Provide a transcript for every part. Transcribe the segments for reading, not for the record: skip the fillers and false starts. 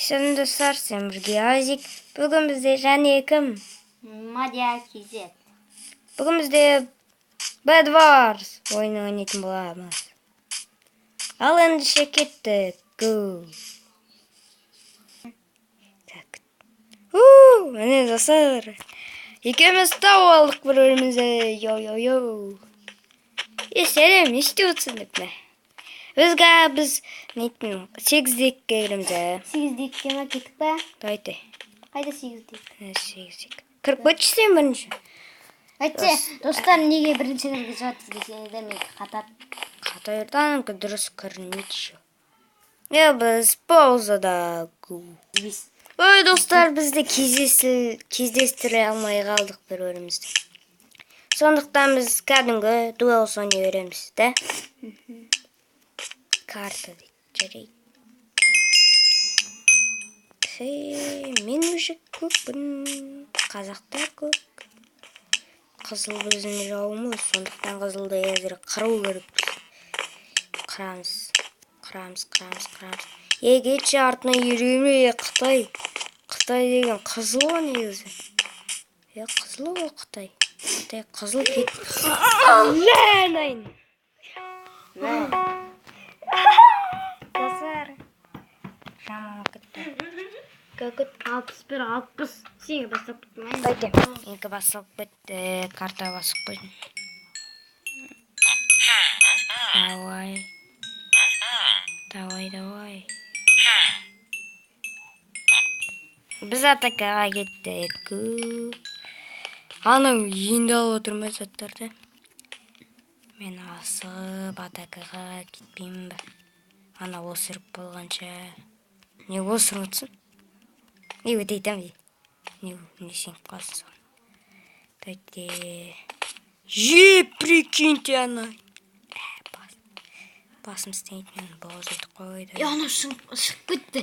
Sen dostlar, sen birге Азик. Бүгін бізде және кім? Мадия Кизет. Бүгін бізде Bed Wars ойыны ойнайтын боламыз. Ал ендеше кеттік. Go. Так. Міне достар. Екеуміз тауып алдық бір-бірімізді. Йоу. Сәлем, не істеп отырсың деп ме? Біз нетін 8-декке кіреміз. 8-декке ма кеттік па? Дайте. Қайда 8-дек? 8-дек. Кіріп өтшісен бірінші. Айтсе, достар неге бірінші кірге жатыр десеңіздер мен Қатайырдан дұрыс көрінмейді ше. Біз паузада. Ой, достар, бізді кездестіре алмай қалдық бір-бірімізді. Сондықтан біз кәдімгі дуэл ойнай береміз, да? Карта дейді. Мен уже көппін. Қазақтар көп. Қызыл біздің жауымыз. Сондықтан қызылды әзір қыру керекпіз. Қырамыз. Кетші артына ереме, Қытай. Қытай деген қызыл ғой негізі. Қызыл ғой Қытай. Қытай қызыл кет. Ләнайын. Достар. Жаман кетті. Көкіт 61-60. Сені басып кетмейін. Дайте. Менікі басып кетті. Карта басып қойдым. Давай. Біз атакаға кеттік. Анау енді алып отырмыз заттарды. Мен асып атакаға кетпеймін бе? Ана осырып болғанша. Не осырып отырсың? Не өтейтім бе? Не сен қалсың? Дайте. Прикиньте ана. Басым істейді мен бауызымды қойды. Ана шығып кетті.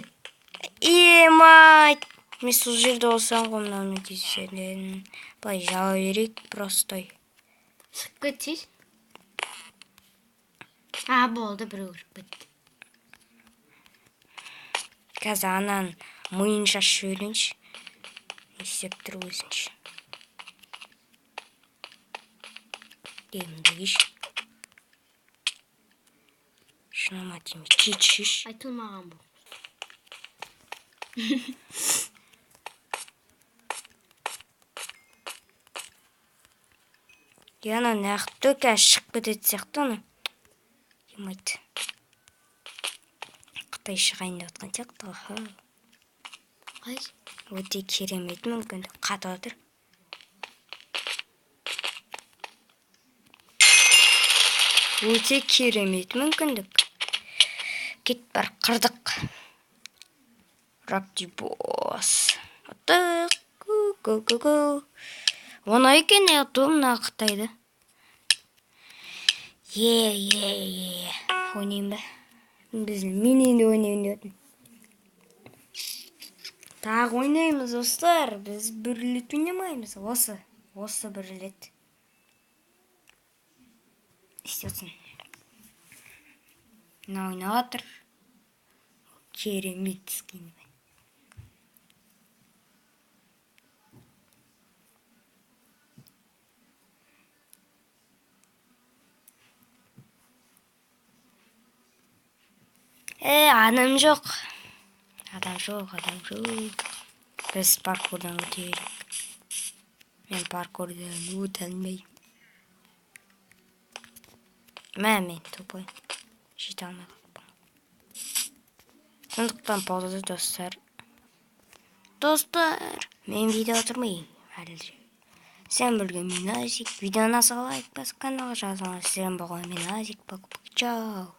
Мать. Мен сол жерде олсам қомнаумен кездесерден. Былай жала берейік простой. Шығып кетсейші? Болды, бір өріп кетті. Қазір анан миын шашып жіберейінші. Не істеп тұр өзінше. Демді кеш. Шынама теме кетшіш. Айтылмаған бұл. Ана нәқіпті кәз шығып кетеді сияқты ана. Емайды. Қытай шығайын деп отқан сияқты ғой. Қайсы? Өте керемет мүмкіндік. Қатып отыр. Өте керемет мүмкіндік. Кет бар қырдық. Рапти бос. Оттық. Го. Оны екен мына Қытайды. Ойнайын ба? Мен енді ойнайын деп отын. Тағы ойнаймыз, достар. Біз бір рет ойнамаймыз. Осы бір рет. İstiyorsun. Ne oynadır? Keremit skin. Adam yok. Adam yok. Biz parkurdan ötüyoruz. Ben parkurdan ötelmeyim. Мен тупой. Жете алмай қалыппын. Сондықтан паузада достар. Мен видео отырмай. Сен білген мен Азик. Видеоны лайк басып каналға жазылыңыз. Сен болған мен Азик. Чао.